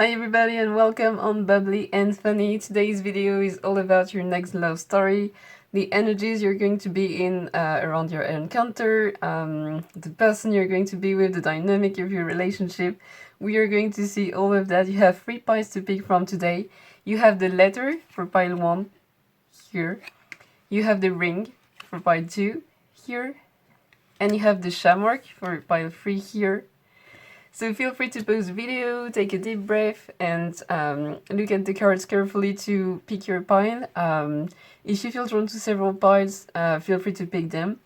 Hi everybody and welcome on Bubbly and Funny. Today's video is all about your next love story, the energies you're going to be in around your encounter, the person you're going to be with, the dynamic of your relationship. We are going to see all of that. You have 3 piles to pick from today. You have the letter for pile 1 here. You have the ring for pile 2 here. And you have the shamrock for pile 3 here. So feel free to pause the video, take a deep breath, and look at the cards carefully to pick your pile. If you feel drawn to several piles, feel free to pick them.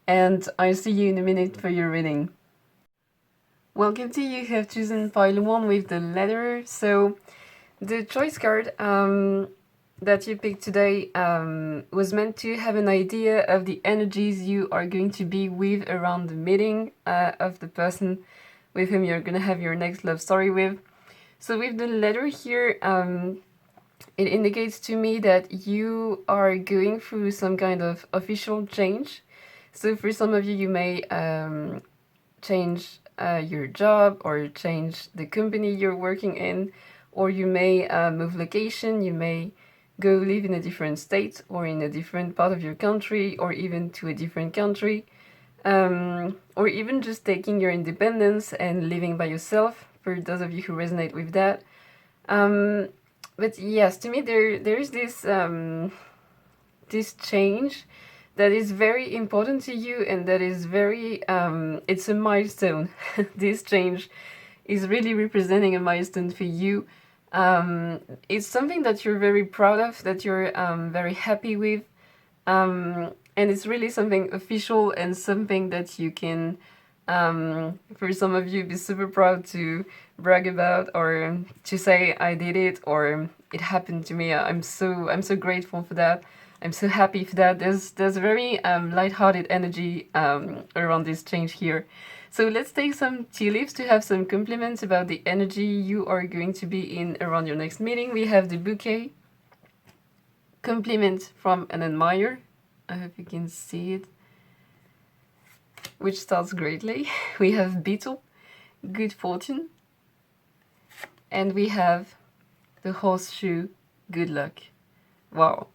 And I'll see you in a minute for your reading. Welcome to you who have chosen pile 1 with the letter. So the choice card that you picked today was meant to have an idea of the energies you are going to be with around the meeting of the person with whom you're gonna have your next love story with. So with the letter here, it indicates to me that you are going through some kind of official change. So for some of you, you may change your job or change the company you're working in, or you may move location, you may go live in a different state or in a different part of your country or even to a different country. Or even just taking your independence and living by yourself, for those of you who resonate with that. But yes, to me there is this this change that is very important to you, and that is very it's a milestone. This change is really representing a milestone for you. It's something that you're very proud of, that you're very happy with. And it's really something official and something that you can, for some of you, be super proud to brag about, or to say I did it, or it happened to me. I'm so grateful for that. I'm so happy for that. There's a very light-hearted energy around this change here. So let's take some tea leaves to have some compliments about the energy you are going to be in around your next meeting. We have the bouquet, compliment from an admirer. I hope you can see it, which starts greatly. We have beetle, good fortune, and we have the horseshoe, good luck. Wow,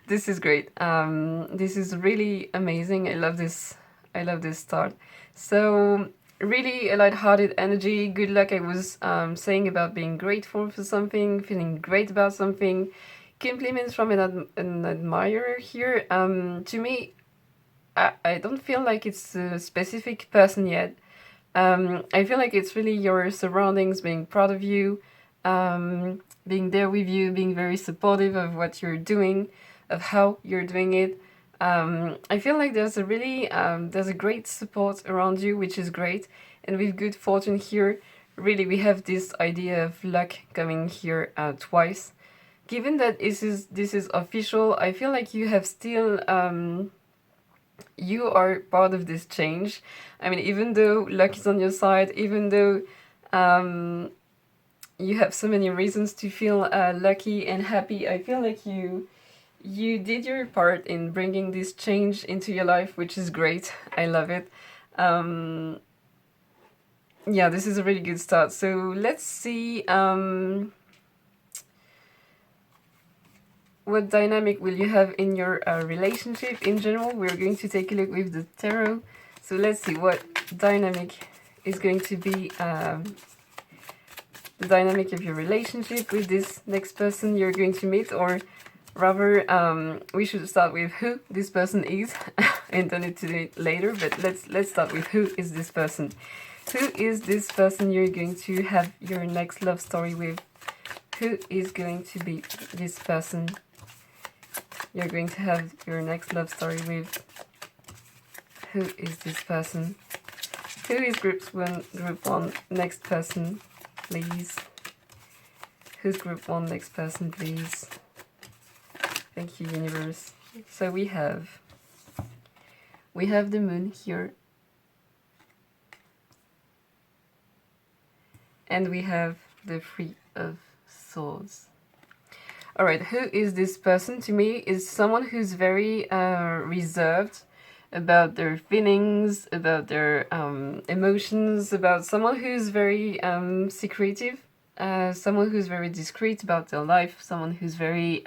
this is great. This is really amazing. I love this start. So really a light-hearted energy, good luck. I was saying about being grateful for something, feeling great about something. Compliments from an admirer here. To me, I don't feel like it's a specific person yet. I feel like it's really your surroundings being proud of you, being there with you, being very supportive of what you're doing, of how you're doing it. I feel like there's a really there's a great support around you, which is great. And with good fortune here, really we have this idea of luck coming here twice. Given that this is official, I feel like you have still, you are part of this change. I mean, even though luck is on your side, even though you have so many reasons to feel lucky and happy, I feel like you did your part in bringing this change into your life, which is great. I love it. Yeah, this is a really good start. So let's see. What dynamic will you have in your relationship in general? We're going to take a look with the tarot. So let's see what dynamic is going to be the dynamic of your relationship with this next person you're going to meet, or rather, we should start with who this person is. I intended to do it later, but let's start with who is this person. Who is this person you're going to have your next love story with? Who is going to be this person you're going to have your next love story with? Who is this person? Who is group one next person, please? Who's group 1 next person, please? Thank you, universe. So we have the moon here, and we have the 3 of swords. Alright, who is this person? To me, is someone who's very reserved about their feelings, about their emotions, about someone who's very secretive. someone who's very discreet about their life, someone who's very...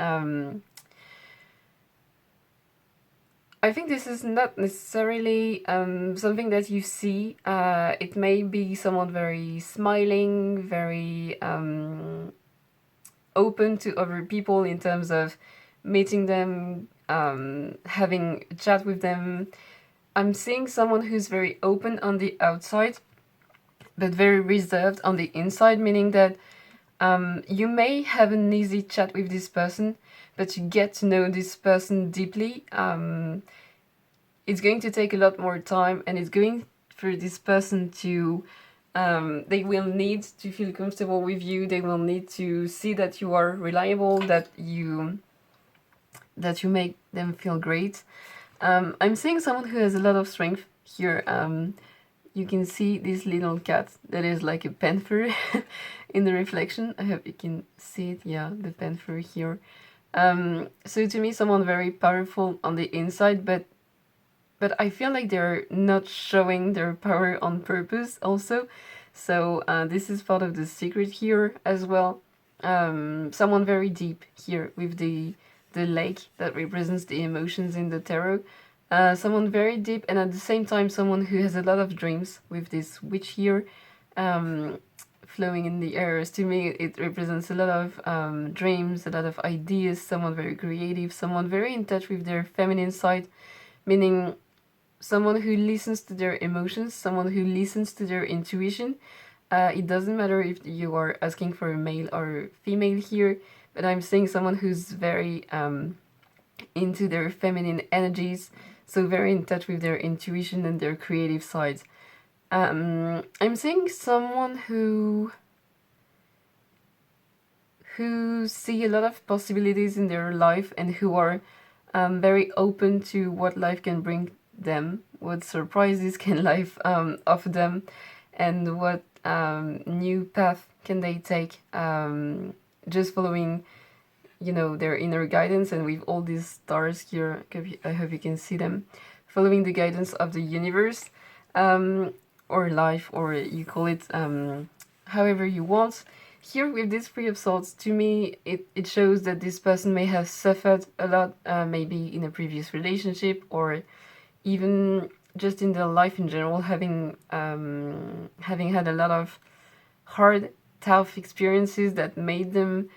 I think this is not necessarily something that you see. It may be someone very smiling, very open to other people in terms of meeting them, having a chat with them. I'm seeing someone who's very open on the outside, but very reserved on the inside, meaning that you may have an easy chat with this person, but you get to know this person deeply. It's going to take a lot more time, and it's going for this person to... they will need to feel comfortable with you. They will need to see that you are reliable, that you make them feel great. I'm seeing someone who has a lot of strength here. You can see this little cat that is like a panther in the reflection. I hope you can see it. Yeah, the panther here. So to me, someone very powerful on the inside, but I feel like they're not showing their power on purpose also. So this is part of the secret here as well. Someone very deep here with the lake that represents the emotions in the tarot. Someone very deep, and at the same time someone who has a lot of dreams with this witch here flowing in the air. To me it represents a lot of dreams, a lot of ideas, someone very creative, someone very in touch with their feminine side, meaning someone who listens to their emotions, someone who listens to their intuition. It doesn't matter if you are asking for a male or female here, but I'm seeing someone who's very into their feminine energies, so very in touch with their intuition and their creative side. I'm seeing someone who see a lot of possibilities in their life and who are very open to what life can bring them, what surprises can life offer them, and what new path can they take, just following, you know, their inner guidance. And with all these stars here, I hope you can see them, following the guidance of the universe, or life, or you call it however you want. Here with this Three of Swords, to me it shows that this person may have suffered a lot, maybe in a previous relationship, or even just in their life in general, having had a lot of hard, tough experiences that made them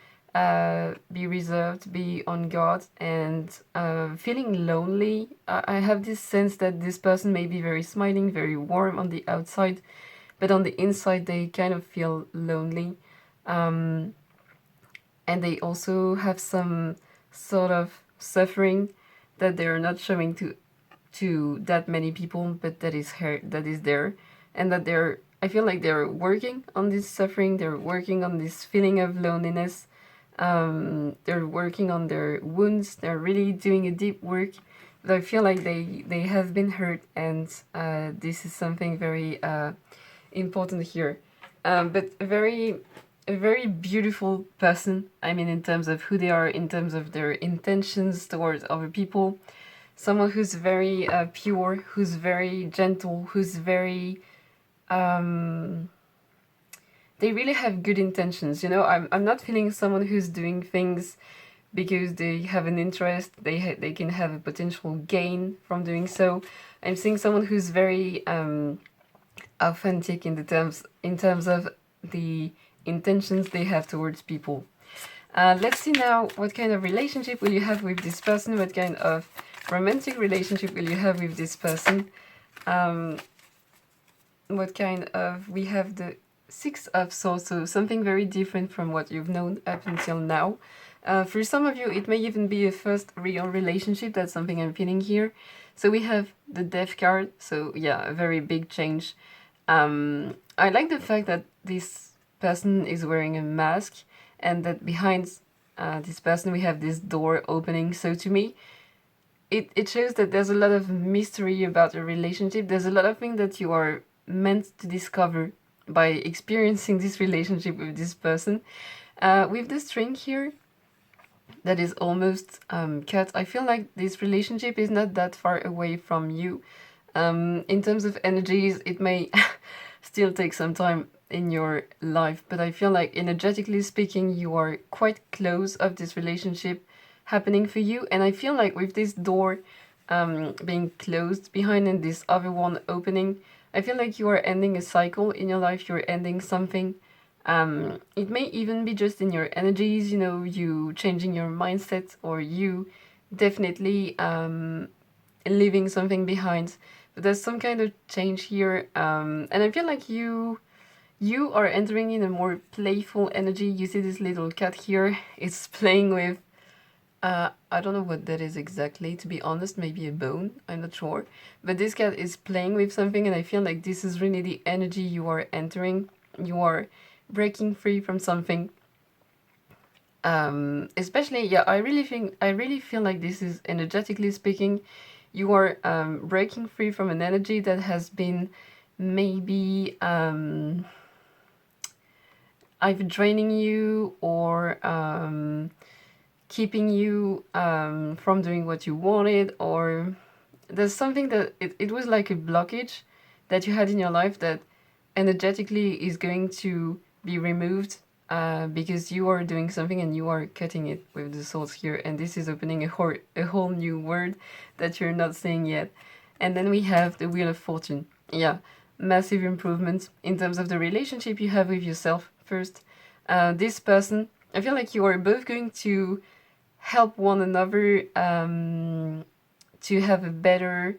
be reserved, be on guard, and feeling lonely. I have this sense that this person may be very smiling, very warm on the outside, but on the inside they kind of feel lonely. And they also have some sort of suffering that they're not showing to that many people, but that is there, and that I feel like they're working on this suffering, they're working on this feeling of loneliness, they're working on their wounds, they're really doing a deep work, but I feel like they have been hurt, and this is something very important here. But a very beautiful person, I mean, in terms of who they are, in terms of their intentions towards other people. Someone who's very pure, who's very gentle, who's very... they really have good intentions, you know. I'm not feeling someone who's doing things because they have an interest, they can have a potential gain from doing so. I'm seeing someone who's very authentic in terms of the intentions they have towards people. Let's see now, what kind of relationship will you have with this person? What kind of romantic relationship will you have with this person? What kind of... we have the Six of Swords, so something very different from what you've known up until now. For some of you, it may even be a first real relationship. That's something I'm feeling here. So we have the Death card, so yeah, a very big change. I like the fact that this person is wearing a mask, and that behind this person we have this door opening. So to me, it shows that there's a lot of mystery about a relationship. There's a lot of things that you are meant to discover by experiencing this relationship with this person. With the string here that is almost cut, I feel like this relationship is not that far away from you. In terms of energies, it may still take some time. in your life, but I feel like energetically speaking, you are quite close of this relationship happening for you. And I feel like with this door being closed behind and this other one opening, I feel like you are ending a cycle in your life, you're ending something. It may even be just in your energies, you know, you changing your mindset, or you definitely leaving something behind. But there's some kind of change here, and I feel like you are entering in a more playful energy. You see this little cat here, it's playing with I don't know what that is exactly, to be honest, maybe a bone, I'm not sure. But this cat is playing with something, and I feel like this is really the energy you are entering. You are breaking free from something. Especially, yeah, I really feel like this is, energetically speaking, you are breaking free from an energy that has been maybe either draining you or keeping you from doing what you wanted, or there's something that it was like a blockage that you had in your life that energetically is going to be removed because you are doing something and you are cutting it with the swords here, and this is opening a whole new word that you're not saying yet. And then we have the Wheel of Fortune. Yeah, massive improvement in terms of the relationship you have with yourself first. This person, I feel like you are both going to help one another to have a better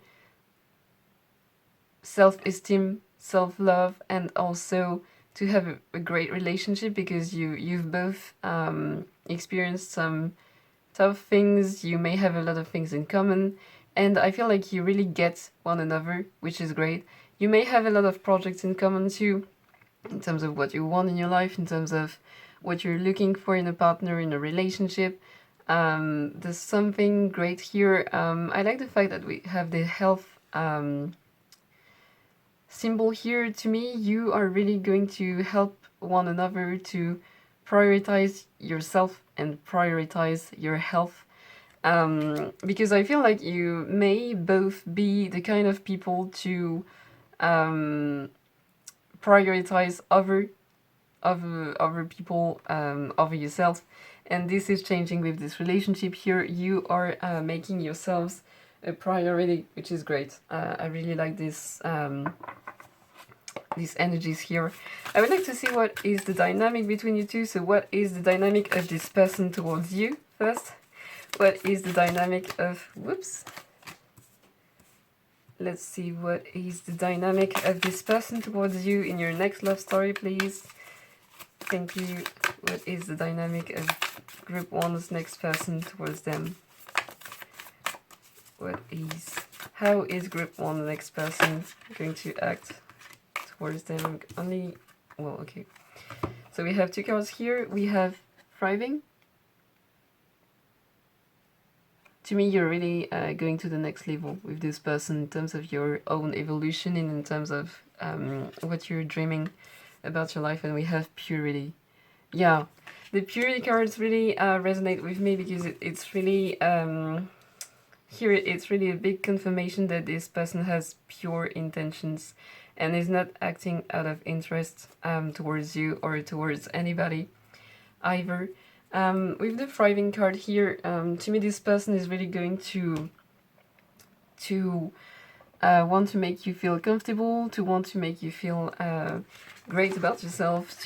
self-esteem, self-love, and also to have a great relationship, because you've both experienced some tough things. You may have a lot of things in common, and I feel like you really get one another, which is great. You may have a lot of projects in common too, in terms of what you want in your life, in terms of what you're looking for in a partner, in a relationship. There's something great here. I like the fact that we have the health symbol here. To me, you are really going to help one another to prioritize yourself and prioritize your health. Because I feel like you may both be the kind of people to prioritize other people over yourself, and this is changing with this relationship here. You are making yourselves a priority, which is great. I really like this these energies here. I would like to see what is the dynamic between you two. So what is the dynamic of this person towards you first? What is the dynamic of, whoops, let's see, what is the dynamic of this person towards you in your next love story, please? Thank you. What is the dynamic of group 1's next person towards them? How is group 1, the next person, going to act towards them? Only, well, okay. So we have two cards here. We have thriving. To me, you're really going to the next level with this person in terms of your own evolution and in terms of what you're dreaming about your life. And we have purity. Yeah, the purity cards really resonate with me, because it's really here it's really a big confirmation that this person has pure intentions and is not acting out of interest towards you or towards anybody either. With the thriving card here, to me this person is really going to want to make you feel comfortable, to want to make you feel great about yourself.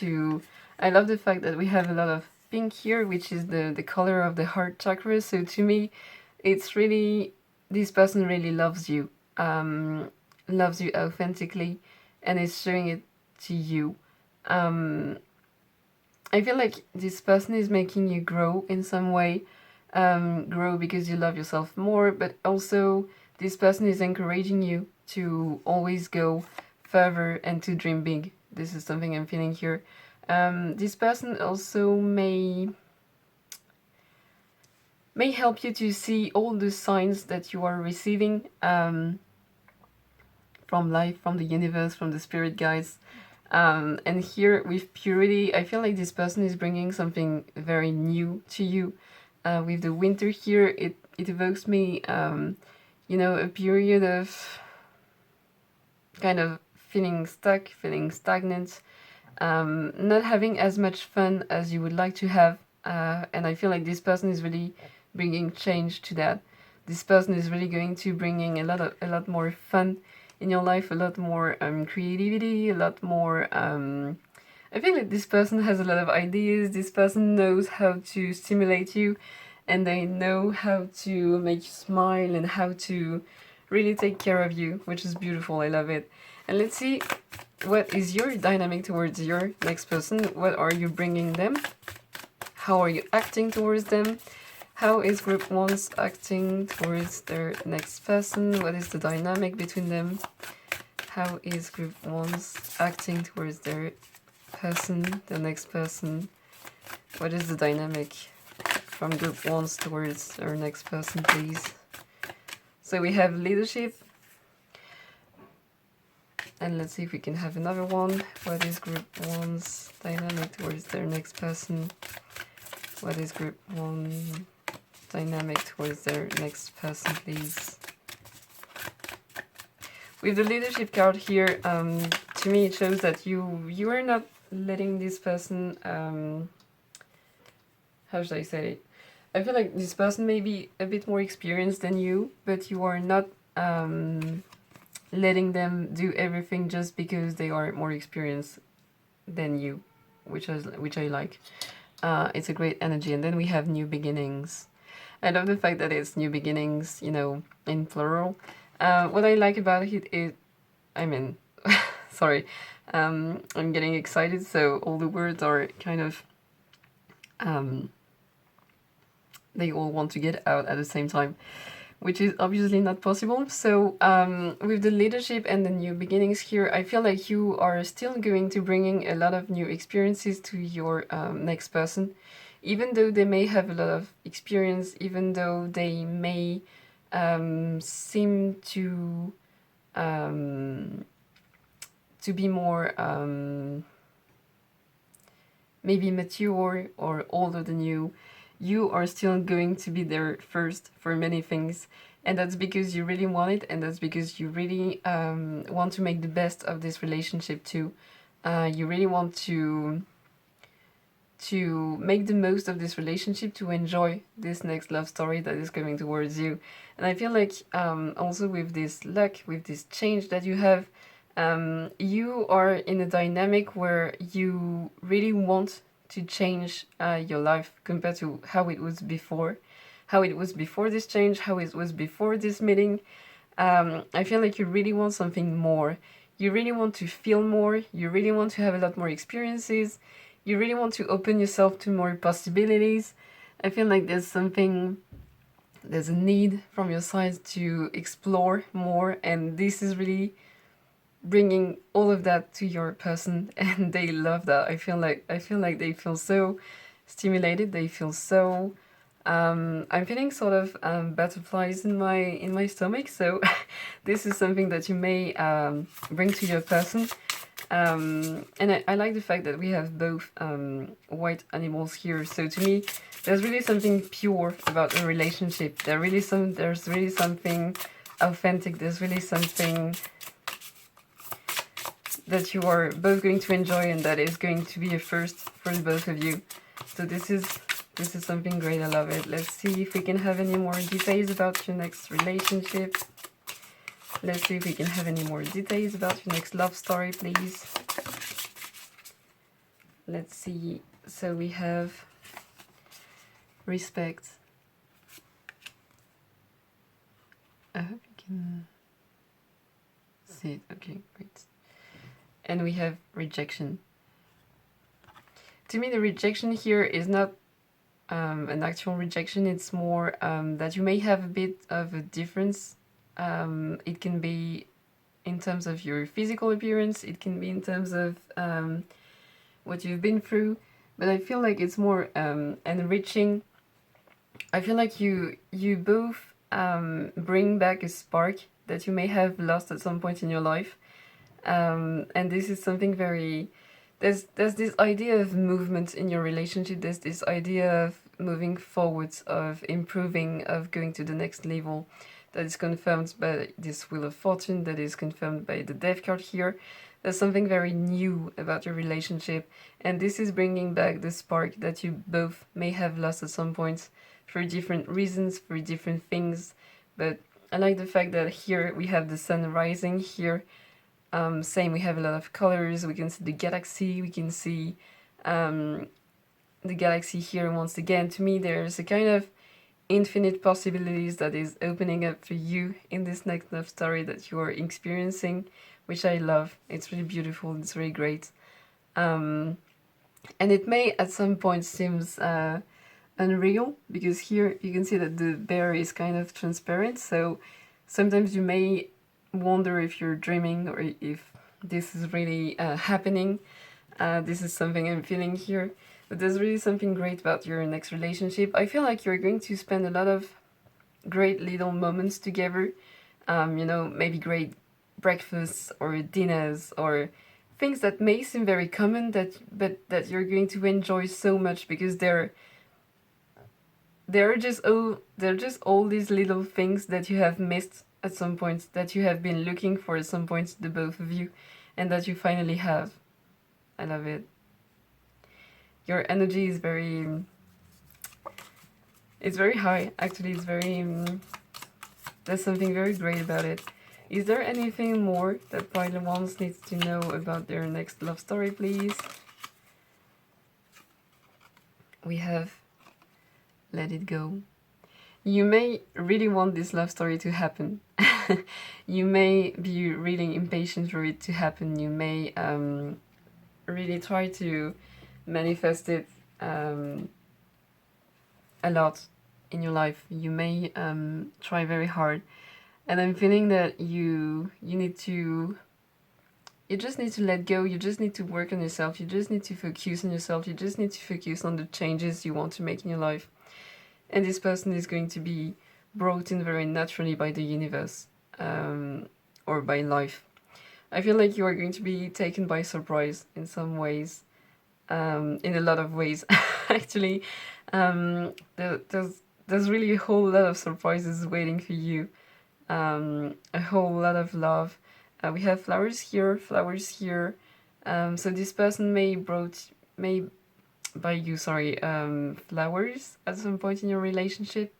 I love the fact that we have a lot of pink here, which is the color of the heart chakra. So to me, it's really, this person really loves you authentically, and is showing it to you. I feel like this person is making you grow in some way, grow because you love yourself more, but also this person is encouraging you to always go further and to dream big. This is something I'm feeling here. This person also may help you to see all the signs that you are receiving from life, from the universe, from the spirit guides. And here with purity, I feel like this person is bringing something very new to you. With the winter here, it evokes me, a period of kind of feeling stuck, feeling stagnant, not having as much fun as you would like to have. And I feel like this person is really bringing change to that. This person is really going to bringing a lot more fun in your life, a lot more creativity, a lot more. I feel like this person has a lot of ideas. This person knows how to stimulate you, and they know how to make you smile and how to really take care of you, which is beautiful. I love it. And let's see, what is your dynamic towards your next person? What are you bringing them? How are you acting towards them? How is group 1 acting towards their next person? What is the dynamic between them? How is group 1 acting towards their person, the next person? What is the dynamic from group 1 towards their next person, please? So we have leadership. And let's see if we can have another one. What is group 1's dynamic towards their next person? What is group 1 dynamic towards their next person, please? With the leadership card here, to me it shows that you are not letting this person, how should I say it? I feel like this person may be a bit more experienced than you, but you are not letting them do everything just because they are more experienced than you, which I like. It's a great energy. And then we have new beginnings. I love the fact that it's new beginnings, you know, in plural. What I like about it is, I mean, sorry, I'm getting excited, so all the words are kind of, they all want to get out at the same time, which is obviously not possible. So with the leadership and the new beginnings here, I feel like you are still going to bringing a lot of new experiences to your next person, even though they may have a lot of experience, even though they may seem to be more maybe mature or older than you. You are still going to be there first for many things, and that's because you really want it, and that's because you really want to make the best of this relationship too. You really want to make the most of this relationship, to enjoy this next love story that is coming towards you. And I feel like also with this luck, with this change that you have, you are in a dynamic where you really want to change your life compared to how it was before. How it was before this change, how it was before this meeting. I feel like you really want something more. You really want to feel more. You really want to have a lot more experiences. You really want to open yourself to more possibilities. I feel like there's a need from your side to explore more, and this is really bringing all of that to your person, and they love that. I feel like they feel so stimulated. They feel so I'm feeling sort of butterflies in my stomach, so this is something that you may bring to your person. And I like the fact that we have both white animals here. So to me, there's really something pure about a relationship. There's really something authentic. There's really something that you are both going to enjoy, and that is going to be a first for the both of you. So this is something great. I love it. Let's see if we can have any more details about your next relationship. Let's see if we can have any more details about your next love story, please. Let's see. So we have respect. I hope you can see it. Okay, great. And we have rejection. To me, the rejection here is not an actual rejection. It's more that you may have a bit of a difference. It can be in terms of your physical appearance. It can be in terms of what you've been through. But I feel like it's more enriching. I feel like you both bring back a spark that you may have lost at some point in your life. And this is something very... There's this idea of movement in your relationship. There's this idea of moving forwards, of improving, of going to the next level. that is confirmed by this Wheel of Fortune, that is confirmed by the Death card here. There's something very new about your relationship, and this is bringing back the spark that you both may have lost at some point for different reasons, for different things. But I like the fact that here we have the sun rising here. Same, we have a lot of colors. We can see the galaxy, we can see the galaxy here once again. To me, there's a kind of infinite possibilities that is opening up for you in this next love story that you are experiencing, which I love. It's really beautiful, it's really great. And it may at some point seems unreal, because here you can see that the bear is kind of transparent, so sometimes you may wonder if you're dreaming or if this is really happening. This is something I'm feeling here. But there's really something great about your next relationship. I feel like you're going to spend a lot of great little moments together. You know, maybe great breakfasts or dinners or things that may seem very common, but that you're going to enjoy so much, because they're just all these little things that you have missed at some point, that you have been looking for at some point, the both of you, and that you finally have. I love it. Your energy is very high, actually. It's very there's something very great about it. Is there anything more that Pile of Wands needs to know about their next love story, please? We have let it go. You may really want this love story to happen. You may be really impatient for it to happen. You may really try to manifest it a lot in your life. You may try very hard, and I'm feeling that you just need to let go. You just need to work on yourself. You just need to focus on yourself. You just need to focus on the changes you want to make in your life, and this person is going to be brought in very naturally by the universe, or by life. I feel like you are going to be taken by surprise in some ways. In a lot of ways, actually. There's really a whole lot of surprises waiting for you. A whole lot of love. We have flowers here. So this person may buy you, flowers at some point in your relationship.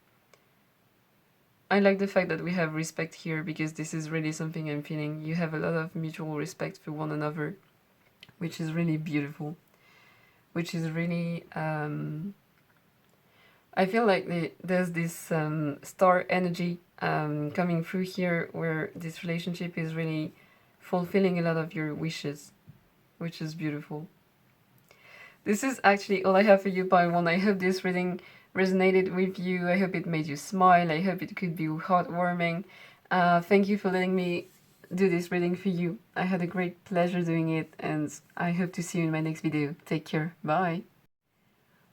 I like the fact that we have respect here, because this is really something I'm feeling. You have a lot of mutual respect for one another, which is really beautiful. Which is really, I feel like there's this star energy coming through here, where this relationship is really fulfilling a lot of your wishes, which is beautiful. This is actually all I have for you, Pile One. I hope this reading resonated with you. I hope it made you smile. I hope it could be heartwarming. Thank you for letting me do this reading for you. I had a great pleasure doing it, and I hope to see you in my next video. Take care. Bye.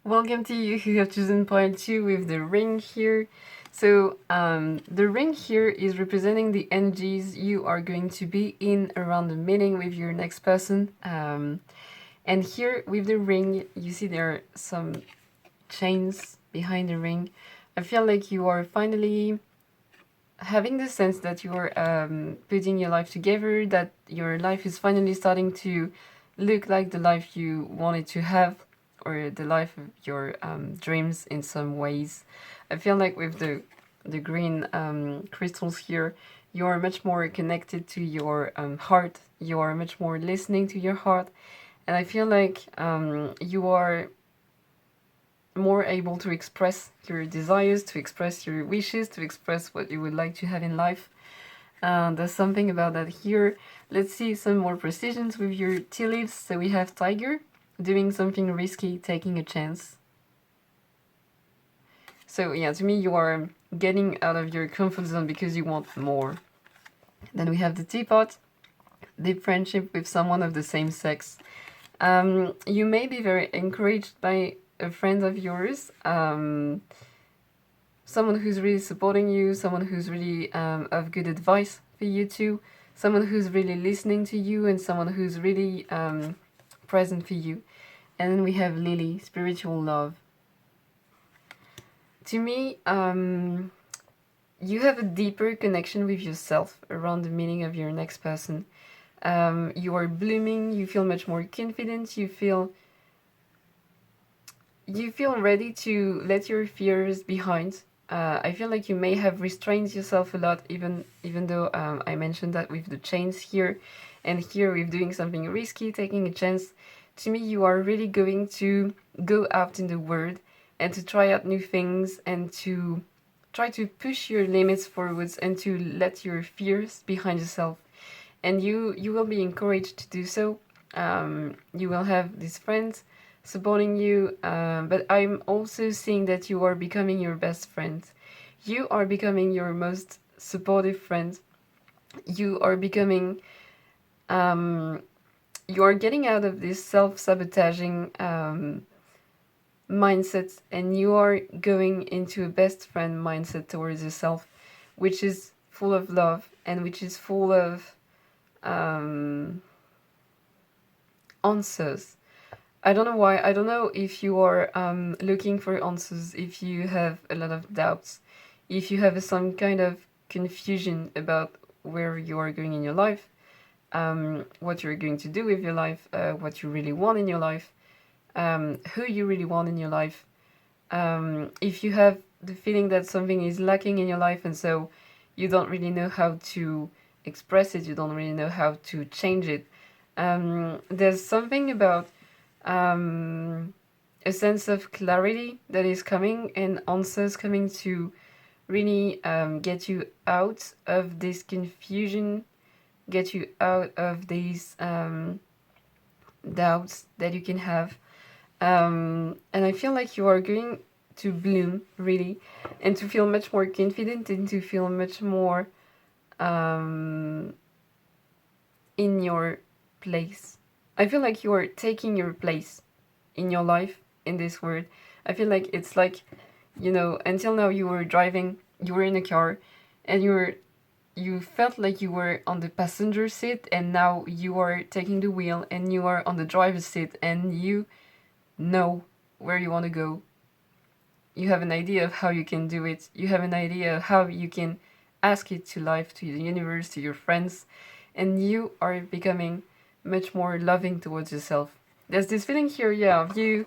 Welcome to you who have chosen Pile 2 with the ring here. So the ring here is representing the energies you are going to be in around the meeting with your next person. And here with the ring, you see there are some chains behind the ring. I feel like you are finally having the sense that you are putting your life together, that your life is finally starting to look like the life you wanted to have, or the life of your dreams in some ways. I feel like with the green crystals here, you are much more connected to your heart. You are much more listening to your heart. And I feel like you are more able to express your desires, to express your wishes, to express what you would like to have in life. There's something about that here. Let's see some more precisions with your tea leaves. So we have tiger, doing something risky, taking a chance. So yeah, to me, you are getting out of your comfort zone because you want more. Then we have the teapot, deep friendship with someone of the same sex. You may be very encouraged by a friend of yours, someone who's really supporting you, someone who's really of good advice for you too, someone who's really listening to you, and someone who's really present for you. And then we have Lily, spiritual love. To me, you have a deeper connection with yourself around the meaning of your next person. You are blooming, you feel much more confident, you feel ready to let your fears behind. I feel like you may have restrained yourself a lot, even though I mentioned that with the chains here, and here with doing something risky, taking a chance. To me, you are really going to go out in the world and to try out new things and to try to push your limits forwards and to let your fears behind yourself. And you will be encouraged to do so. You will have these friends supporting you, but I'm also seeing that you are becoming your best friend. You are becoming your most supportive friend. You are becoming, you are getting out of this self-sabotaging mindset, and you are going into a best friend mindset towards yourself, which is full of love and which is full of answers. I don't know why. I don't know if you are looking for answers, if you have a lot of doubts, if you have some kind of confusion about where you are going in your life, what you're going to do with your life, what you really want in your life, who you really want in your life. If you have the feeling that something is lacking in your life and so you don't really know how to express it, you don't really know how to change it. There's something about a sense of clarity that is coming and answers coming to really get you out of this confusion, get you out of these doubts that you can have. And I feel like you are going to bloom, really, and to feel much more confident and to feel much more in your place. I feel like you are taking your place in your life, in this world. I feel like it's like, you know, until now you were driving, you were in a car, and you felt like you were on the passenger seat, and now you are taking the wheel and you are on the driver's seat, and you know where you want to go. You have an idea of how you can do it. You have an idea of how you can ask it to life, to the universe, to your friends, and you are becoming much more loving towards yourself. There's this feeling here, yeah, of you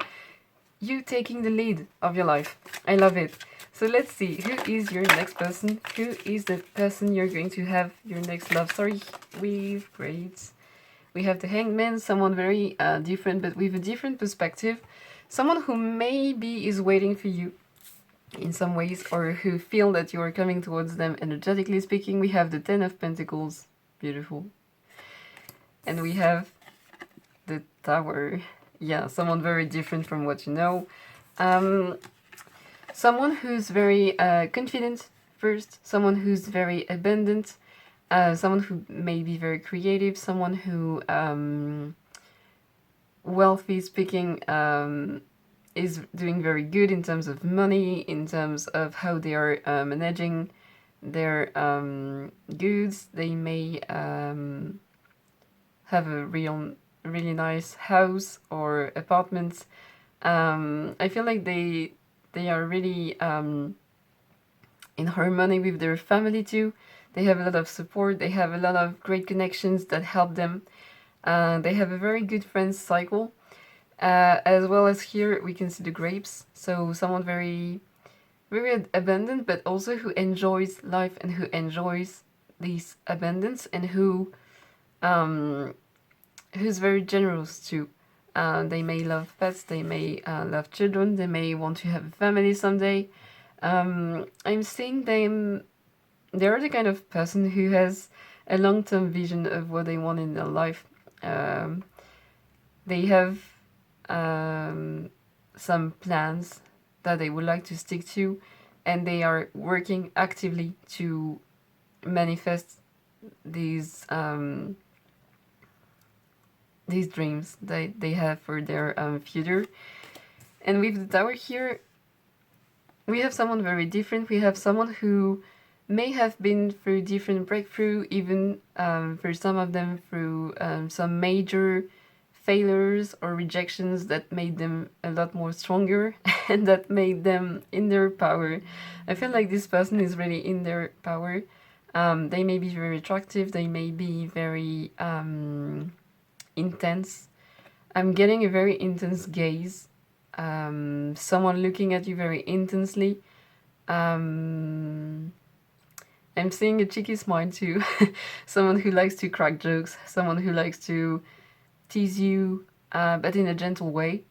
taking the lead of your life. I love it. So let's see, who is your next person? Who is the person you're going to have your next love story with? Great. We have the Hanged Man, someone very different, but with a different perspective. Someone who maybe is waiting for you in some ways, or who feel that you are coming towards them energetically speaking. We have the Ten of Pentacles. Beautiful. And we have the Tower. Yeah, someone very different from what you know. Someone who's very confident first, someone who's very abundant, someone who may be very creative, someone who, wealthy speaking, is doing very good in terms of money, in terms of how they are managing their goods. They may have a really nice house or apartment. I feel like they are really in harmony with their family too. They have a lot of support. They have a lot of great connections that help them. They have a very good friends cycle. As well as here we can see the grapes. So someone very abundant, but also who enjoys life and who enjoys this abundance, and who who's very generous too. They may love pets, they may love children, they may want to have a family someday. I'm seeing them, they're the kind of person who has a long-term vision of what they want in their life. They have some plans that they would like to stick to, and they are working actively to manifest these dreams that they have for their future. And with the Tower here, we have someone very different. We have someone who may have been through different breakthrough, even for some of them through some major failures or rejections that made them a lot more stronger and that made them in their power. I feel like this person is really in their power. They may be very attractive, they may be very intense. I'm getting a very intense gaze. Someone looking at you very intensely. I'm seeing a cheeky smile too. Someone who likes to crack jokes, someone who likes to tease you, but in a gentle way.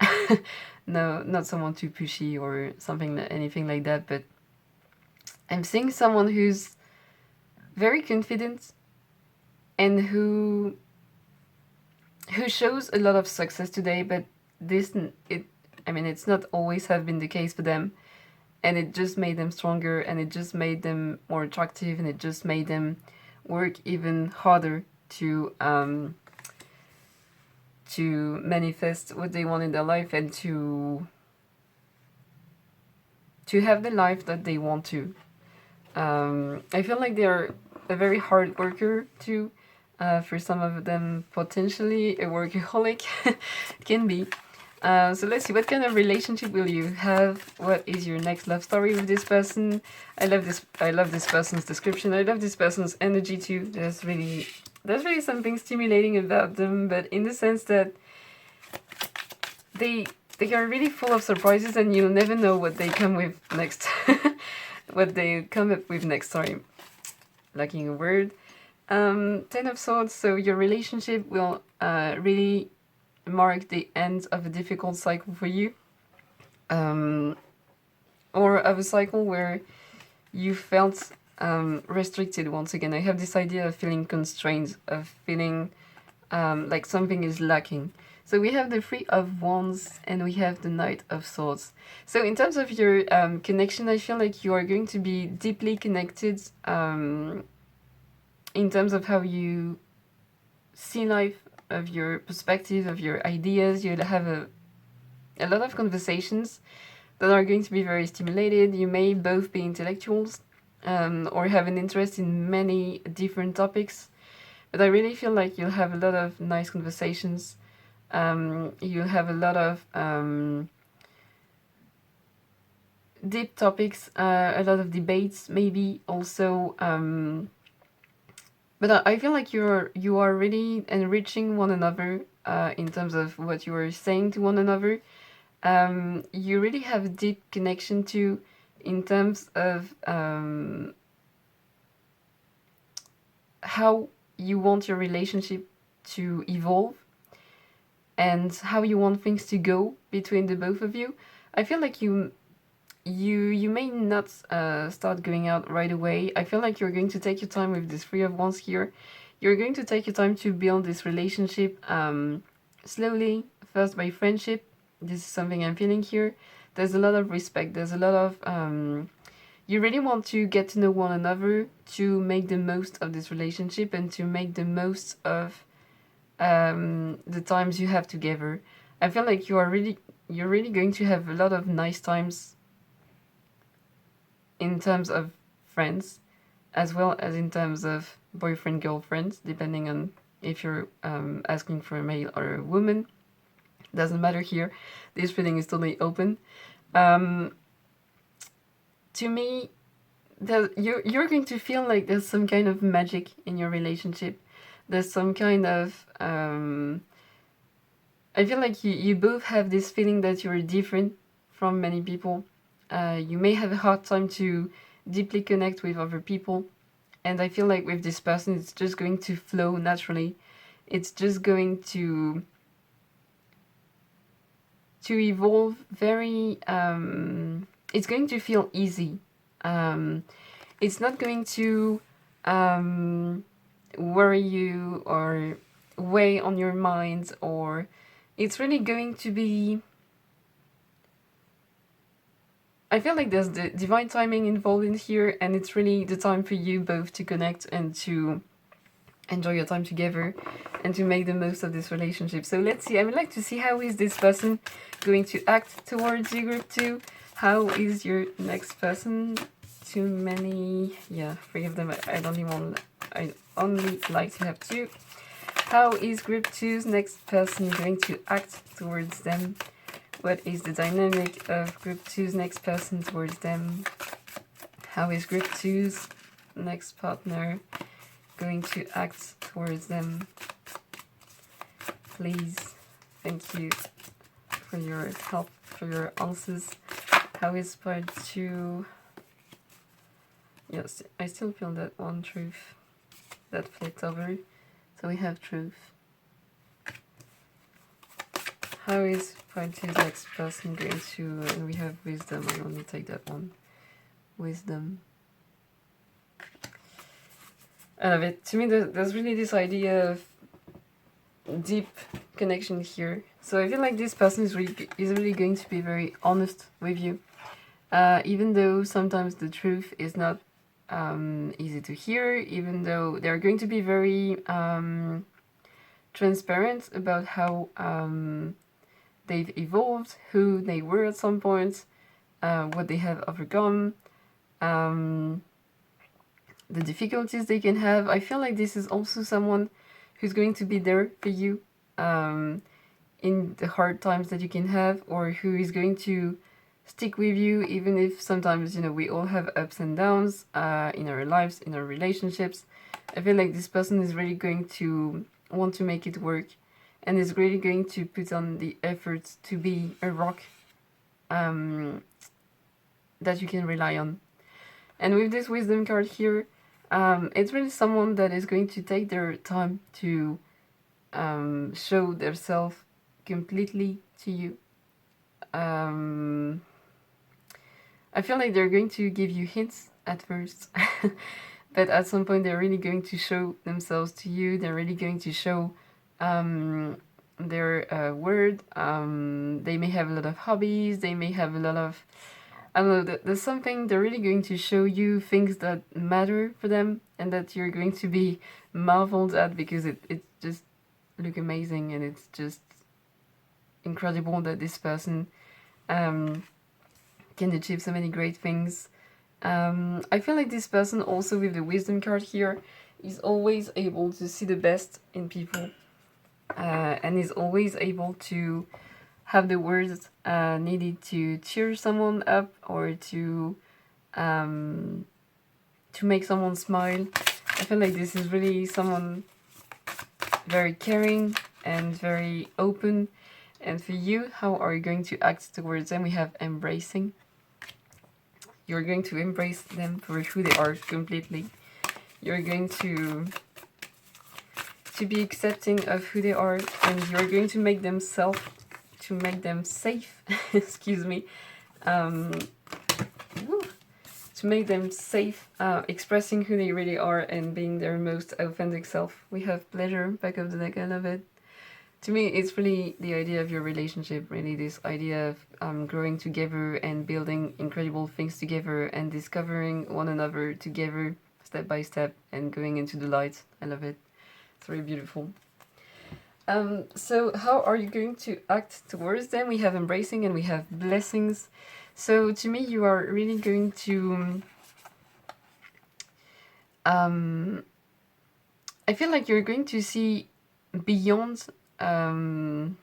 No, not someone too pushy or something, anything like that, but I'm seeing someone who's very confident and who shows a lot of success today, but it's not always have been the case for them, and it just made them stronger, and it just made them more attractive, and it just made them work even harder to manifest what they want in their life and to have the life that they want to. I feel like they're a very hard worker too. For some of them, potentially a workaholic can be. So let's see, what kind of relationship will you have? What is your next love story with this person? I love this person's description. I love this person's energy too. There's really something stimulating about them, but in the sense that they are really full of surprises, and you'll never know what they come with next. What they come up with next. Sorry, lacking a word. 10 of Swords. So your relationship will really mark the end of a difficult cycle for you, or of a cycle where you felt restricted. Once again, I have this idea of feeling constrained, of feeling like something is lacking. So we have the Three of Wands and we have the Knight of Swords. So in terms of your connection, I feel like you are going to be deeply connected in terms of how you see life, of your perspective, of your ideas. You'll have a lot of conversations that are going to be very stimulated. You may both be intellectuals or have an interest in many different topics, but I really feel like you'll have a lot of nice conversations. You'll have a lot of deep topics, a lot of debates maybe also, but I feel like you are really enriching one another in terms of what you are saying to one another. You really have a deep connection to, in terms of how you want your relationship to evolve and how you want things to go between the both of you. I feel like you may not start going out right away. I feel like you're going to take your time with this Three of Wands here. You're going to take your time to build this relationship slowly, first by friendship. This is something I'm feeling here. There's a lot of respect. There's a lot of... you really want to get to know one another, to make the most of this relationship and to make the most of the times you have together. I feel like you're really going to have a lot of nice times in terms of friends, as well as in terms of boyfriend, girlfriend, depending on if you're asking for a male or a woman. Doesn't matter here. This reading is totally open. To me, you're going to feel like there's some kind of magic in your relationship. There's some kind of... I feel like you both have this feeling that you're different from many people. You may have a hard time to deeply connect with other people. And I feel like with this person, it's just going to flow naturally. It's just going to evolve very... it's going to feel easy. It's not going to worry you or weigh on your mind, or it's really going to be... I feel like there's the divine timing involved in here, and it's really the time for you both to connect and to enjoy your time together and to make the most of this relationship. So let's see. I would like to see how is this person going to act towards you, group 2. How is your next person? Too many... Yeah, 3 of them. I only like to have 2. How is group two's next person going to act towards them? What is the dynamic of group two's next person towards them? How is group two's next partner going to act towards them? Please, thank you for your help, for your answers. How is part two? Yes, I still feel that one truth that flipped over. So we have truth. How is part two's next person going to, and we have wisdom, I only take that one. Wisdom. I love it. To me, there's really this idea of deep connection here. So I feel like this person is really going to be very honest with you. Even though sometimes the truth is not easy to hear, even though they're going to be very transparent about how they've evolved, who they were at some point, what they have overcome, the difficulties they can have. I feel like this is also someone who's going to be there for you in the hard times that you can have, or who is going to stick with you even if sometimes, you know, we all have ups and downs in our lives, in our relationships. I feel like this person is really going to want to make it work and is really going to put on the efforts to be a rock that you can rely on. And with this wisdom card here, it's really someone that is going to take their time to show themselves completely to you. I feel like they're going to give you hints at first, but at some point they're really going to show themselves to you. They're really going to show their word. They may have a lot of hobbies. They may have a lot of, I don't know, there's something, they're really going to show you things that matter for them and that you're going to be marveled at because it just look amazing, and it's just incredible that this person can achieve so many great things. I feel like this person also with the wisdom card here is always able to see the best in people and is always able to have the words needed to cheer someone up or to make someone smile. I feel like this is really someone very caring and very open. And for you, how are you going to act towards them? We have embracing. You're going to embrace them for who they are completely. You're going to be accepting of who they are, and you're going to make them safe, excuse me, to make them safe, expressing who they really are and being their most authentic self. We have pleasure, back of the deck, I love it. To me, it's really the idea of your relationship, really this idea of growing together and building incredible things together and discovering one another together, step by step, and going into the light. I love it. It's very beautiful. So how are you going to act towards them? We have embracing and we have blessings. So to me, you are really going to... I feel like you're going to see beyond the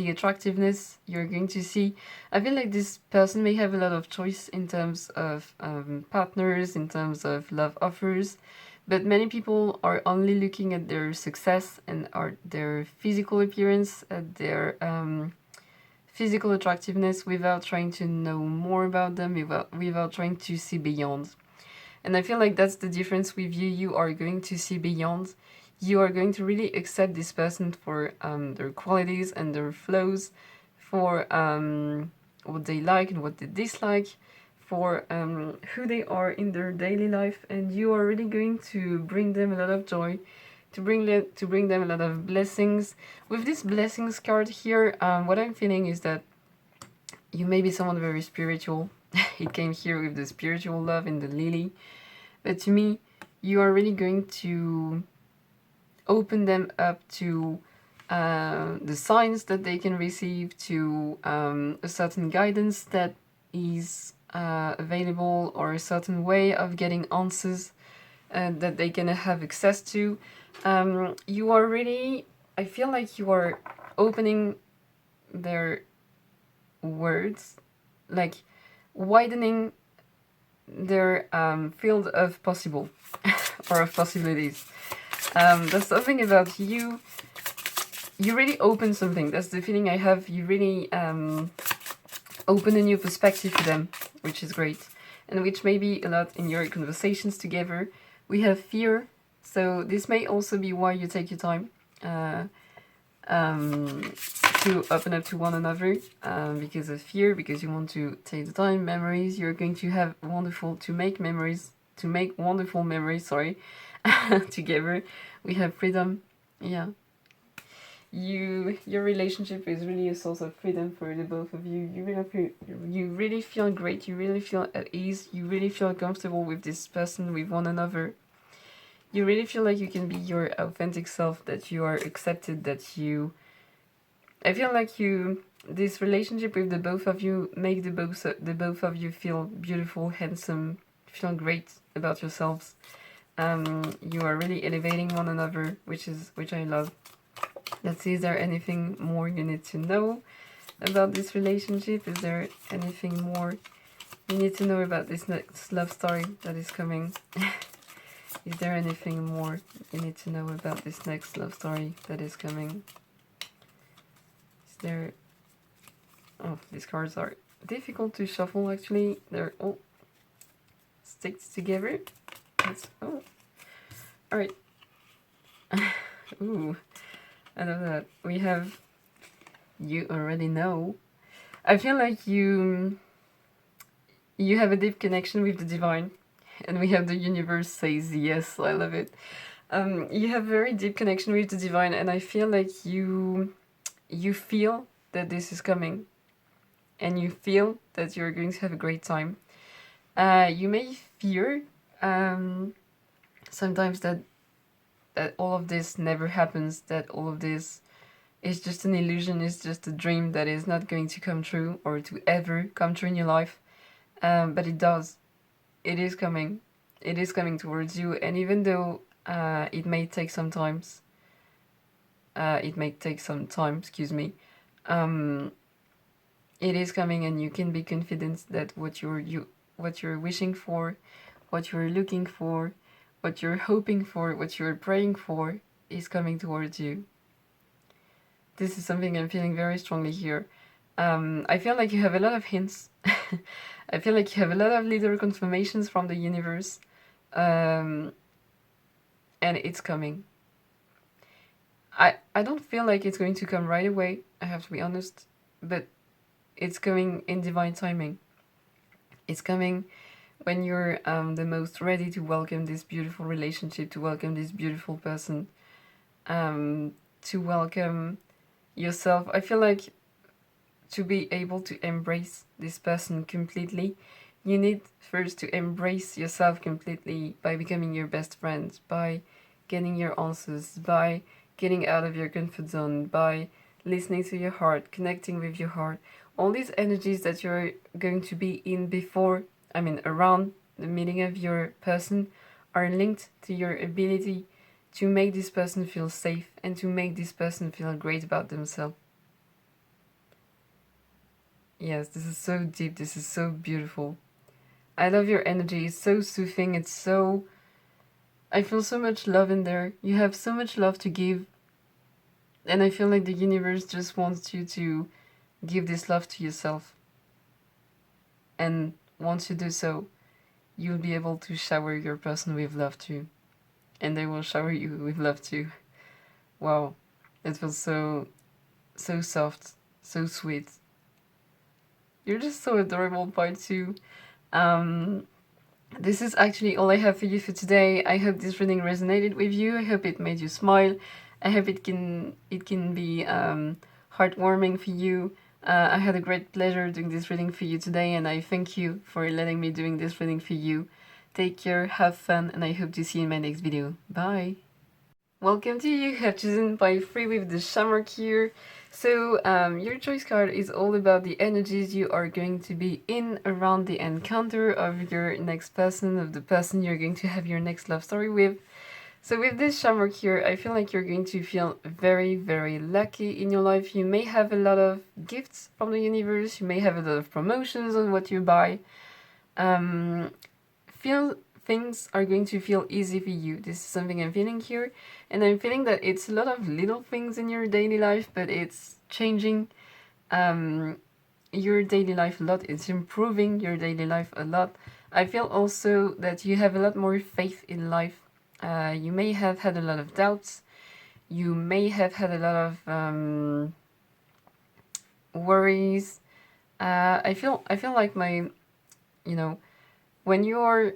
attractiveness. You're going to see... I feel like this person may have a lot of choice in terms of partners, in terms of love offers. But many people are only looking at their success and their physical appearance, at their physical attractiveness without trying to know more about them, without trying to see beyond. And I feel like that's the difference with you. You are going to see beyond. You are going to really accept this person for their qualities and their flaws, for what they like and what they dislike, for who they are in their daily life, and you are really going to bring them a lot of joy, to bring them a lot of blessings. With this blessings card here, what I'm feeling is that you may be someone very spiritual. It came here with the spiritual love in the lily, but to me, you are really going to open them up to the signs that they can receive, to a certain guidance that is available, or a certain way of getting answers that they can have access to. You are really, I feel like you are opening their words, like widening their field of possible or of possibilities. There's something about you. You really open something. That's the feeling I have. You really open a new perspective for them, which is great, and which may be a lot in your conversations together. We have fear, so this may also be why you take your time to open up to one another, because of fear, because you want to take the time. Memories, you're going to have to make wonderful memories, sorry, together. We have freedom, yeah. Your relationship is really a source of freedom for the both of you. You really feel great, you really feel at ease, you really feel comfortable with this person, with one another. You really feel like you can be your authentic self, that you are accepted, that you... I feel like this relationship with the both of you make the both of you feel beautiful, handsome, feel great about yourselves. You are really elevating one another, which I love. Let's see, is there anything more you need to know about this relationship? Is there anything more you need to know about this next love story that is coming? Is there anything more you need to know about this next love story that is coming? Is there... Oh, these cards are difficult to shuffle, actually. They're all sticked together. Oh. Alright. Ooh. I love that. We have... You already know. I feel like you have a deep connection with the divine. And we have the universe says yes. I love it. You have very deep connection with the divine, and I feel like you feel that this is coming. And you feel that you're going to have a great time. You may fear sometimes that all of this never happens, that all of this is just an illusion, is just a dream that is not going to come true or to ever come true in your life. But it does. It is coming. It is coming towards you, and even though it may take some time, excuse me, it is coming, and you can be confident that what you're wishing for, what you're looking for, what you're hoping for, what you're praying for is coming towards you. This is something I'm feeling very strongly here. I feel like you have a lot of hints. I feel like you have a lot of little confirmations from the universe. And it's coming. I don't feel like it's going to come right away, I have to be honest. But it's coming in divine timing. It's coming when you're the most ready to welcome this beautiful relationship, to welcome this beautiful person, to welcome yourself. I feel like to be able to embrace this person completely, you need first to embrace yourself completely by becoming your best friend, by getting your answers, by getting out of your comfort zone, by listening to your heart, connecting with your heart. All these energies that you're going to be in around the meeting of your person are linked to your ability to make this person feel safe and to make this person feel great about themselves. Yes, this is so deep, this is so beautiful. I love your energy, it's so soothing, I feel so much love in there. You have so much love to give. And I feel like the universe just wants you to give this love to yourself. And once you do so, you'll be able to shower your person with love too. And they will shower you with love too. Wow, it feels so soft, so sweet. You're just so adorable, part 2. This is actually all I have for you for today. I hope this reading resonated with you. I hope it made you smile. I hope it can be heartwarming for you. I had a great pleasure doing this reading for you today, and I thank you for letting me doing this reading for you. Take care, have fun, and I hope to see you in my next video. Bye! Welcome to you who have chosen by free with the Shamrock here. So your choice card is all about the energies you are going to be in around the encounter of your next person, of the person you're going to have your next love story with. So with this shamrock here, I feel like you're going to feel very, very lucky in your life. You may have a lot of gifts from the universe. You may have a lot of promotions on what you buy. Feel things are going to feel easy for you. This is something I'm feeling here. And I'm feeling that it's a lot of little things in your daily life, but it's changing your daily life a lot. It's improving your daily life a lot. I feel also that you have a lot more faith in life. You may have had a lot of doubts. You may have had a lot of worries. I feel like when you're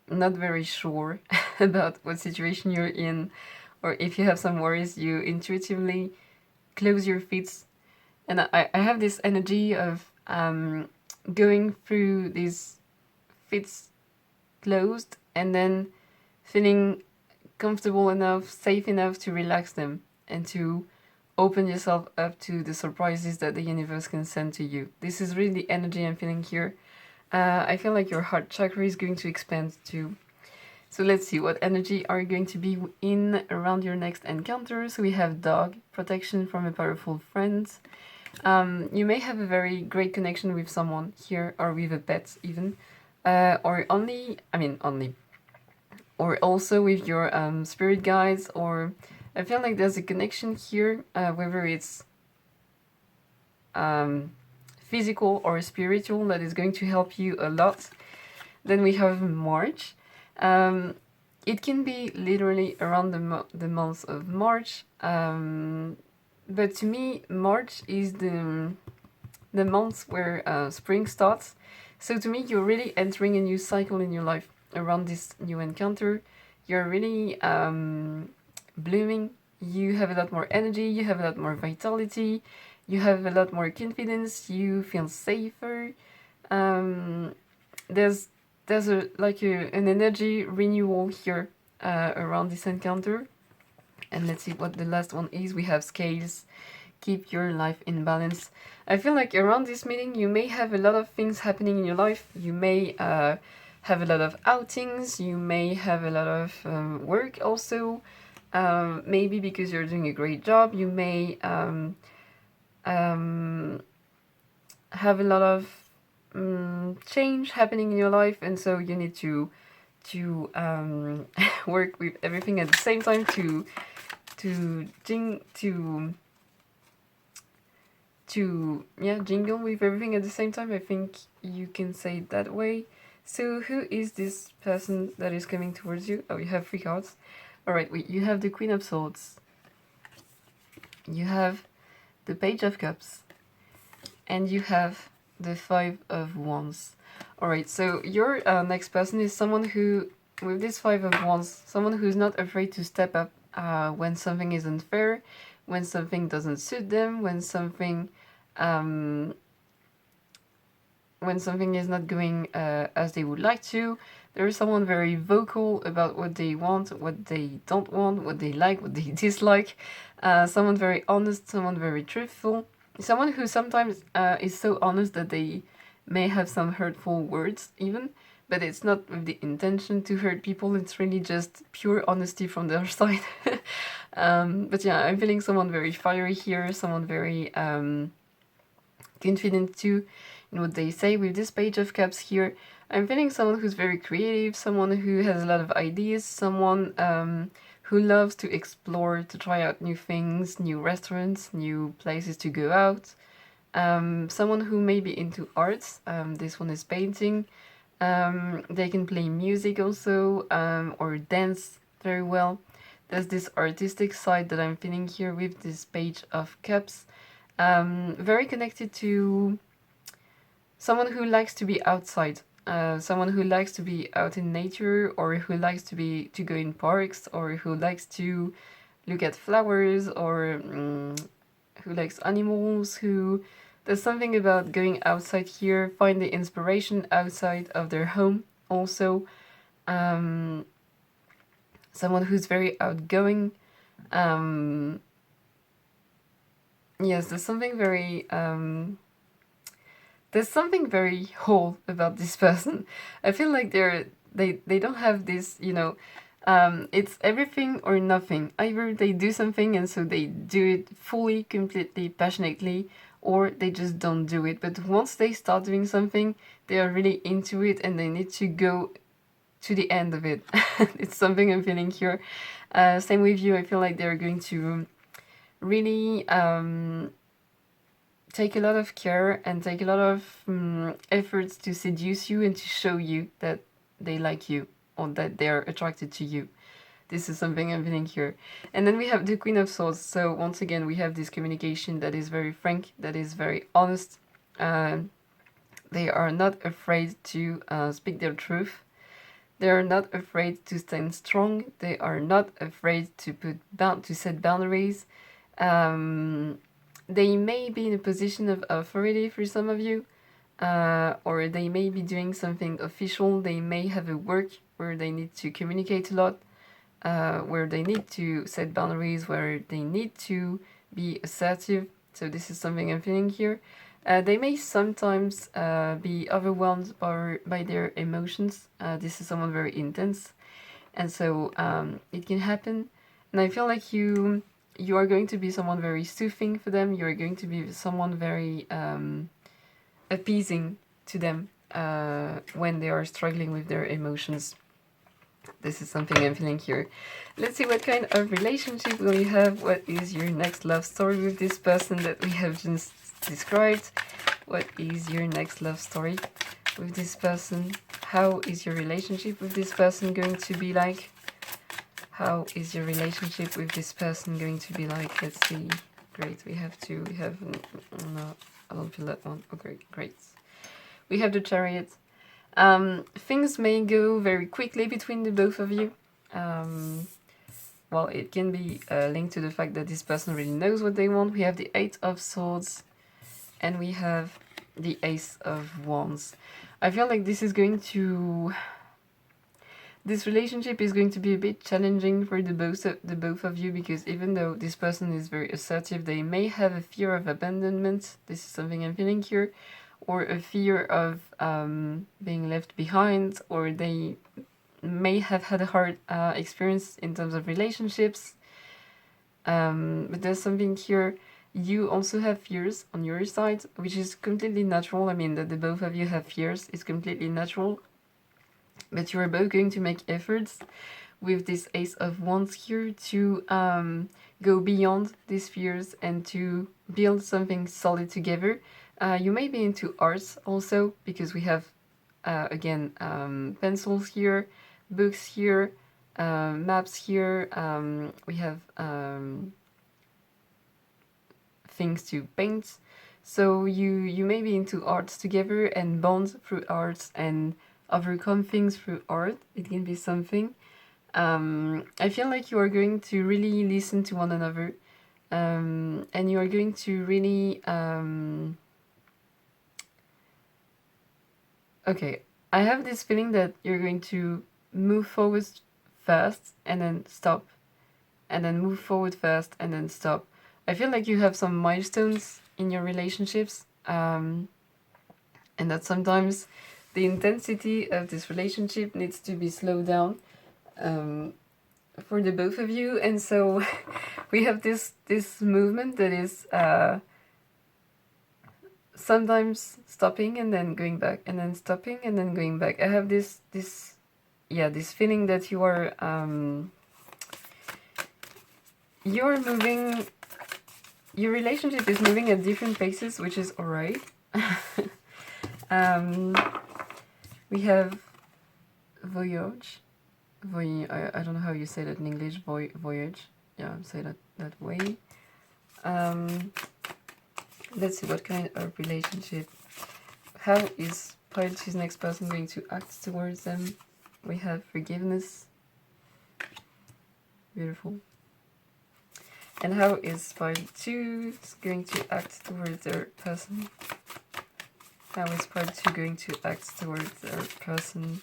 not very sure about what situation you're in, or if you have some worries, you intuitively close your feet. And I have this energy of going through these feet closed and then feeling comfortable enough, safe enough to relax them and to open yourself up to the surprises that the universe can send to you. This is really the energy I'm feeling here. I feel like your heart chakra is going to expand too. So let's see, what energy are you going to be in around your next encounter? So we have dog, protection from a powerful friend. You may have a very great connection with someone here, or with a pet even. Or also with your spirit guides, or I feel like there's a connection here, whether it's physical or spiritual, that is going to help you a lot. Then we have March. It can be literally around the month of March, but to me, March is the month where spring starts. So to me, you're really entering a new cycle in your life around this new encounter. You're really blooming. You have a lot more energy. You have a lot more vitality. You have a lot more confidence. You feel safer. There's an energy renewal here around this encounter. And let's see what the last one is. We have scales. Keep your life in balance. I feel like around this meeting, you may have a lot of things happening in your life. You may have a lot of outings. You may have a lot of work also. Maybe because you're doing a great job. You may have a lot of change happening in your life, and so you need to work with everything at the same time to jingle with everything at the same time. I think you can say it that way. So who is this person that is coming towards you? Oh, you have 3 cards. Alright, wait, you have the Queen of Swords. You have the Page of Cups. And you have the 5 of Wands. Alright, so your next person is someone who, with this 5 of Wands, someone who's not afraid to step up when something is unfair, when something doesn't suit them, when something is not going as they would like to. There is someone very vocal about what they want, what they don't want, what they like, what they dislike. Someone very honest, someone very truthful. Someone who sometimes is so honest that they may have some hurtful words even, but it's not with the intention to hurt people. It's really just pure honesty from their side. But yeah, I'm feeling someone very fiery here, someone very confident too in what they say. With this Page of Cups here, I'm feeling someone who's very creative, someone who has a lot of ideas, someone who loves to explore, to try out new things, new restaurants, new places to go out. Someone who may be into arts. This one is painting. They can play music also, or dance very well. There's this artistic side that I'm feeling here with this Page of Cups. Very connected to someone who likes to be outside. Someone who likes to be out in nature, or who likes to go in parks, or who likes to look at flowers, or who likes animals, who there's something about going outside here, find the inspiration outside of their home also. Someone who's very outgoing. Yes, there's something very whole about this person. I feel like they don't have this, It's everything or nothing. Either they do something and so they do it fully, completely, passionately, or they just don't do it. But once they start doing something, they are really into it and they need to go to the end of it. It's something I'm feeling here. Same with you. I feel like they're going to really take a lot of care and take a lot of efforts to seduce you and to show you that they like you or that they are attracted to you. This is something I'm feeling here. And then we have the Queen of Swords. So once again, we have this communication that is very frank, that is very honest. They are not afraid to speak their truth. They are not afraid to stand strong. They are not afraid to set boundaries. They may be in a position of authority for some of you, or they may be doing something official. They may have a work where they need to communicate a lot, where they need to set boundaries, where they need to be assertive. So this is something I'm feeling here. They may sometimes be overwhelmed by their emotions. This is someone very intense, and so it can happen. And I feel like you are going to be someone very soothing for them. You are going to be someone very appeasing to them when they are struggling with their emotions. This is something I'm feeling here. Let's see what kind of relationship will you have. What is your next love story with this person that we have just described? What is your next love story with this person? How is your relationship with this person going to be like? How is your relationship with this person going to be like? Let's see. Great, we have no, I don't feel that one. Okay, great. We have the Chariot. Things may go very quickly between the both of you. Well, it can be linked to the fact that this person really knows what they want. We have the Eight of Swords and we have the Ace of Wands. I feel like this relationship is going to be a bit challenging for the both of you, because even though this person is very assertive, they may have a fear of abandonment. This is something I'm feeling here. Or a fear of being left behind, or they may have had a hard experience in terms of relationships. But there's something here. You also have fears on your side, which is completely natural. I mean, that the both of you have fears is completely natural. But you are both going to make efforts with this Ace of Wands here to go beyond these fears and to build something solid together. You may be into arts also, because we have, again, pencils here, books here, maps here. We have things to paint. So you may be into arts together and bond through arts and overcome things through art. It can be something. I feel like you are going to really listen to one another, and you are going to really... Okay, I have this feeling that you're going to move forward fast and then stop, and then move forward fast and then stop. I feel like you have some milestones in your relationships, and that sometimes the intensity of this relationship needs to be slowed down for the both of you. And so we have this movement that is sometimes stopping and then going back, and then stopping and then going back. I have this feeling that you're moving, your relationship is moving at different paces, which is alright. We have voyage. I don't know how you say that in English. Voyage. Yeah, say that way. Let's see what kind of relationship. How is Pirate's next person going to act towards them? We have forgiveness. Beautiful. And how is Pirate 2 going to act towards their person? How is Pirate 2 going to act towards their person?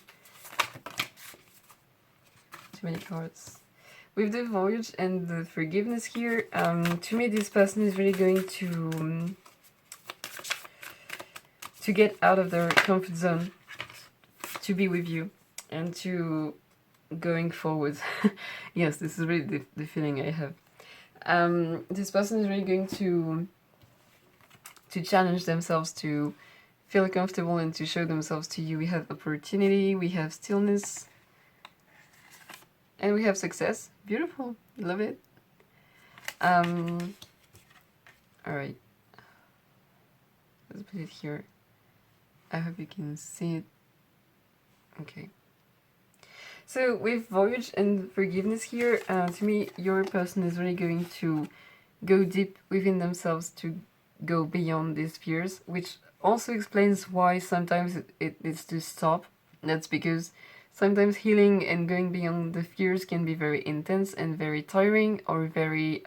Too many cards. With the voyage and the forgiveness here, to me this person is really going to get out of their comfort zone to be with you and to going forward. Yes, this is really the feeling I have. This person is really going to challenge themselves, to feel comfortable and to show themselves to you. We have opportunity, we have stillness, and we have success. Beautiful, love it. Alright, let's put it here. I hope you can see it. Okay. So with voyage and forgiveness here, to me, your person is really going to go deep within themselves, to go beyond these fears, which also explains why sometimes it needs to stop. That's because sometimes healing and going beyond the fears can be very intense and very tiring, or very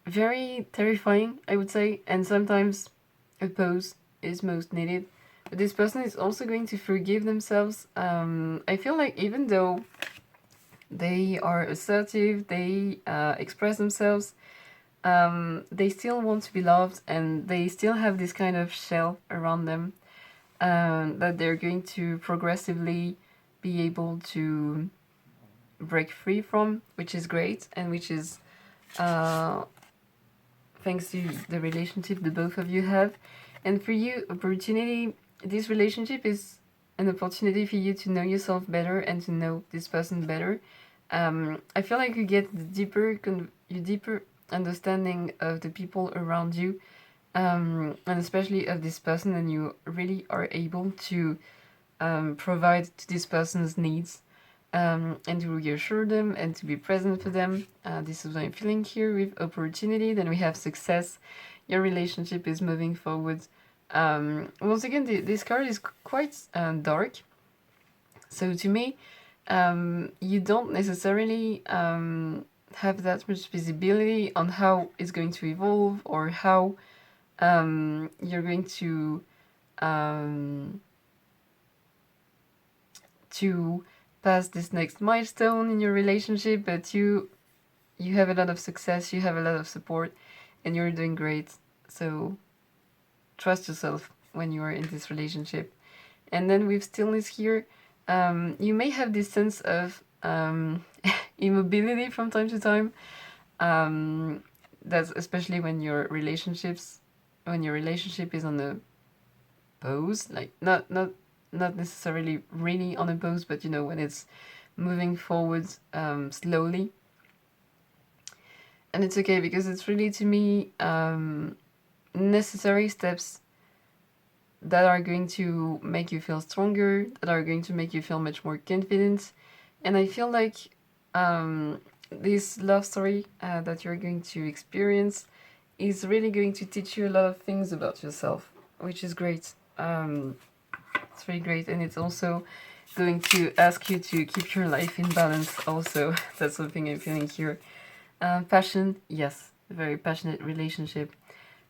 very terrifying, I would say. And sometimes a pause is most needed. But this person is also going to forgive themselves. I feel like even though they are assertive, they express themselves, they still want to be loved, and they still have this kind of shell around them that they're going to progressively be able to break free from, which is great, and which is thanks to the relationship the both of you have. And for you, opportunity, this relationship is an opportunity for you to know yourself better and to know this person better. I feel like you get the deeper understanding of the people around you, and especially of this person, and you really are able to provide to this person's needs, and to reassure them and to be present for them. This is what I'm feeling here with opportunity. Then we have success. Your relationship is moving forward. Once again, this card is quite dark. So to me, you don't necessarily have that much visibility on how it's going to evolve, or how you're going to pass this next milestone in your relationship. But you have a lot of success, you have a lot of support, and you're doing great. So trust yourself when you are in this relationship. And then with stillness here, you may have this sense of immobility from time to time. That's especially when your relationship is on a pause, like not necessarily really on a pause, but you know, when it's moving forward slowly. And it's okay, because it's really, to me, necessary steps that are going to make you feel stronger, that are going to make you feel much more confident. And I feel like this love story that you're going to experience is really going to teach you a lot of things about yourself, which is great. It's really great, and it's also going to ask you to keep your life in balance also. That's something I'm feeling here. Passion, yes, a very passionate relationship.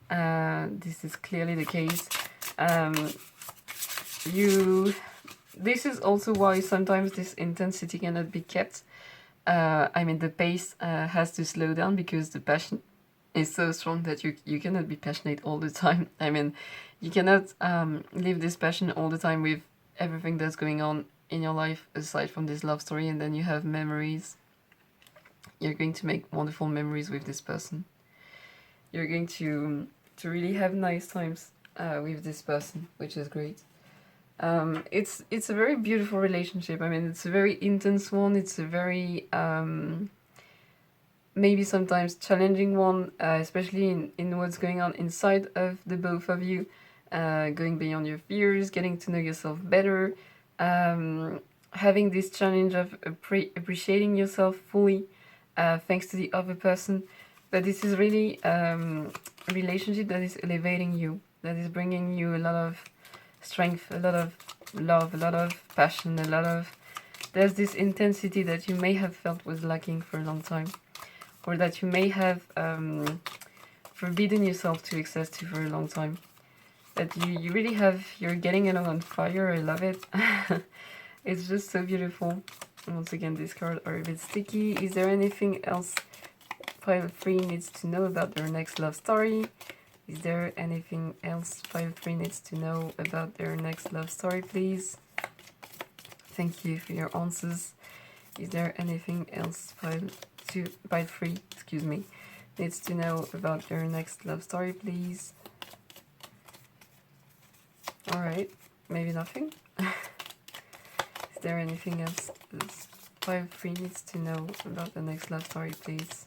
This is clearly the case. This is also why sometimes this intensity cannot be kept. I mean, the pace has to slow down, because the passion is so strong that you cannot be passionate all the time. I mean, you cannot live this passion all the time with everything that's going on in your life aside from this love story. And then you have memories. You're going to make wonderful memories with this person. You're going to really have nice times with this person, which is great. It's a very beautiful relationship. I mean, it's a very intense one. It's a very maybe sometimes challenging one, especially in what's going on inside of the both of you, going beyond your fears, getting to know yourself better, having this challenge of appreciating yourself fully, thanks to the other person. But this is really a relationship that is elevating you, that is bringing you a lot of strength, a lot of love, a lot of passion, there's this intensity that you may have felt was lacking for a long time, or that you may have forbidden yourself to access to for a long time. That you really have, you're getting along on fire. I love it. It's just so beautiful. Once again, these cards are a bit sticky. Is there anything else Pile 3 needs to know about their next love story? Is there anything else pile 3 needs to know about their next love story, please? Thank you for your answers. Is there anything else pile 3, excuse me, needs to know about their next love story, please? Alright, maybe nothing. Is there anything else pile 3 needs to know about the next love story, please?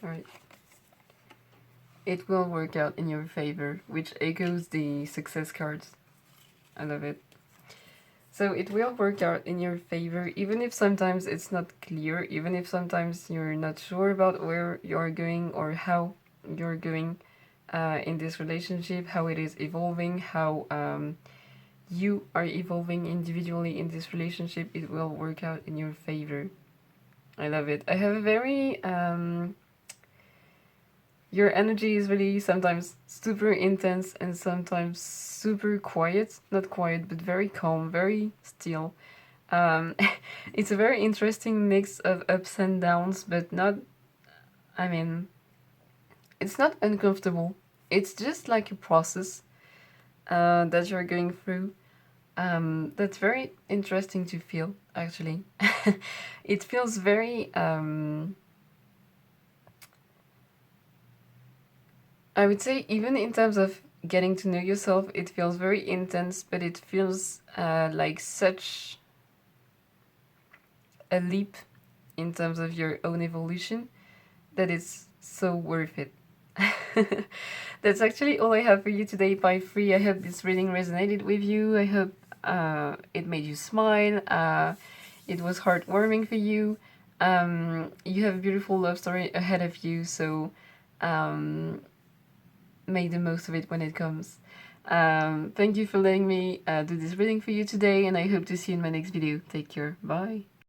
Alright. It will work out in your favor, which echoes the success cards. I love it. So it will work out in your favor, even if sometimes it's not clear, even if sometimes you're not sure about where you're going or how you're going in this relationship, how it is evolving, how you are evolving individually in this relationship. It will work out in your favor. I love it. I have a very... your energy is really sometimes super intense and sometimes super quiet. Not quiet, but very calm, very still. It's a very interesting mix of ups and downs, but not... I mean, it's not uncomfortable. It's just like a process that you're going through. That's very interesting to feel, actually. It feels very... I would say even in terms of getting to know yourself, it feels very intense, but it feels like such a leap in terms of your own evolution that it's so worth it. That's actually all I have for you today, Pile 3. I hope this reading resonated with you. I hope it made you smile. It was heartwarming for you. You have a beautiful love story ahead of you, so... make the most of it when it comes. Thank you for letting me do this reading for you today, and I hope to see you in my next video. Take care. Bye.